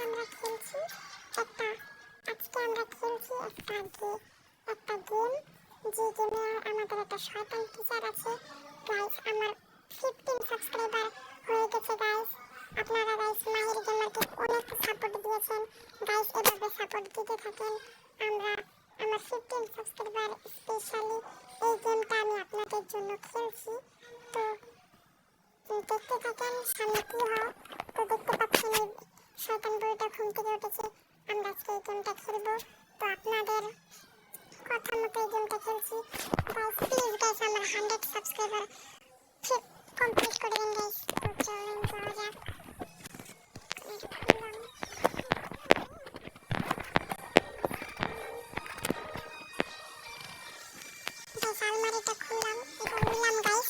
আমরা খেলছি আজকে আমরা খেলছি একটা গেম যে গেমে আমাদের একটা শয়তান টিচার আছে গাইস। আমার 15 সাবস্ক্রাইবার হয়ে গেছে গাইস। আপনারা গাইস মাহির গেমারকে অনেক সাপোর্ট দিয়েছেন গাইস, এভাবে সাপোর্ট দিতে থাকেন। আমার 15 সাবস্ক্রাইবার স্পেশালি এই গেমটা আমি আপনাদের জন্য খেলছি, তো দেখতে থাকেন সামনে কি হয়। তো দেখতে পাচ্ছেন এই শয়তান বুড়িটা ঘুম থেকে উঠেছে। আমরা আজকে এই গেমটা খেলবো, তো আপনাদের কথা মতো এই গেমটা খেলছি গাইস। প্লিজ গাইস আমার 100 সাবস্ক্রাইবার কমপ্লিট করে দিন গাইস। তো চলুন যাওয়া যাক। গাইস আলমারিটা খুললাম, এটা নিলাম গাইস।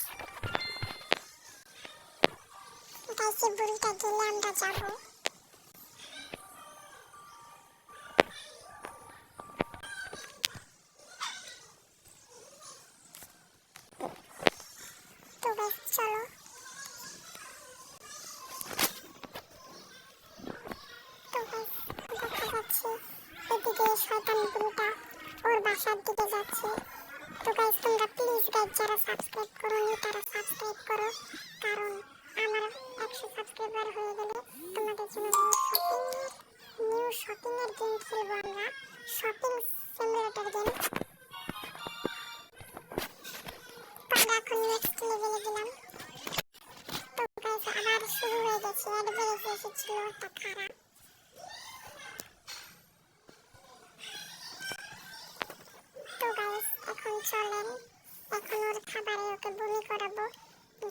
গাইস এই বুড়িটা গেলে আমরা যাবো। তো গাইস চলো, তো গাইস দেখা যাচ্ছে এদিকে শয়তান বুড়িটা ওর বাসার দিকে যাচ্ছে। তো গাইস তোমরা প্লিজ গাইস যারা সাবস্ক্রাইব করোনি তারা সাবস্ক্রাইব করো, কারণ আমার 100 সাবস্ক্রাইবার হয়ে গেলে তোমাদের জন্য নিউ শপিং এর গেম খেলবো আমরা, শপিং সিমুলেটর গেম। তো আমরা এখন নেক্সট লেভেলে গেলাম। তো গাইস আবার শুরু হয়ে গেছে, অ্যাডভান্স এসেছিল একটা খারাপ। তো গাইস এখন চলেন, এখন ওর খাবারে ওকে বমি করাবো।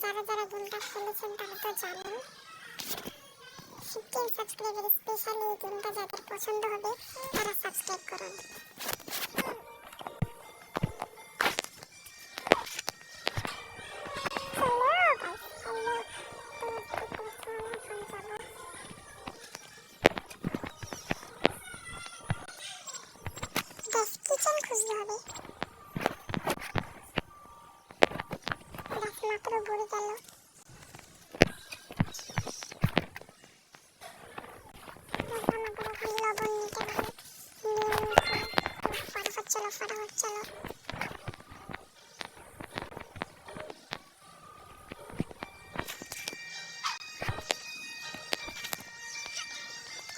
যারা যারা গেমটা খেলেছেন তারা তো জানেন। 15 সাবস্ক্রাইবার স্পেশালি এই গেমটা যাদের পছন্দ হবে তারা সাবস্ক্রাইব করুন। কিচেন খুঁজতে হবে, মাত্র ঘুরে গেল। আমাদের এখন লবণ নিতে হবে, ফটাফট চলো ফটাফট চলো।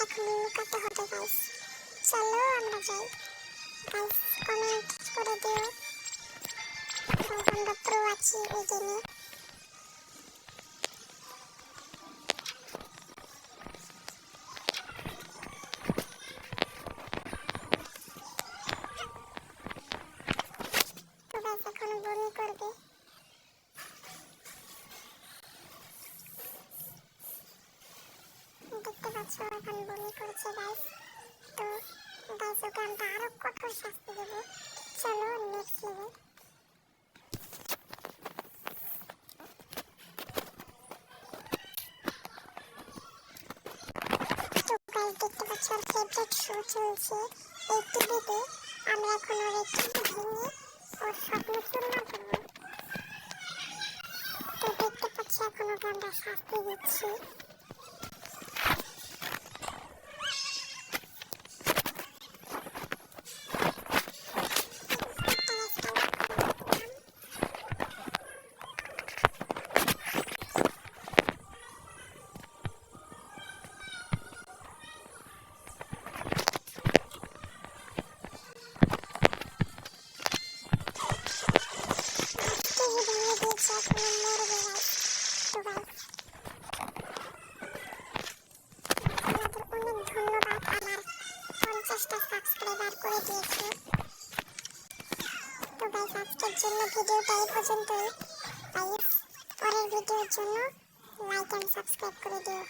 এখন লুকাতে হবে গাইস, চলো আমরা যাই। গাইস কমেন্ট করে দিও আমরা প্রো আছি এই গেমে। তো গাইস এখন বমি করবে। দেখতে পাচ্ছ এখন বমি করছে গাইস। তো গাইস ওকে আমরা আরো কঠোর শাস্তি দেবো, চলো নেক্সট লেভেল। তো গাইস দেখতে পাচ্ছ ওর ফেভারিট শো চলছে এই টিভিতে। আমরা এখন ওর এই টিভি ভেঙে ওর স্বপ্ন চূর্ণ করবো। তো দেখতে পাচ্ছি এখন ওকে আমরা শাস্তি দিচ্ছি। সাবস্ক্রাইবার করে দিয়েছো। তো গাইস আজকের জন্য ভিডিওটা এই পর্যন্তই। গাইস পরের ভিডিওর জন্য লাইক এন্ড সাবস্ক্রাইব করে দিও।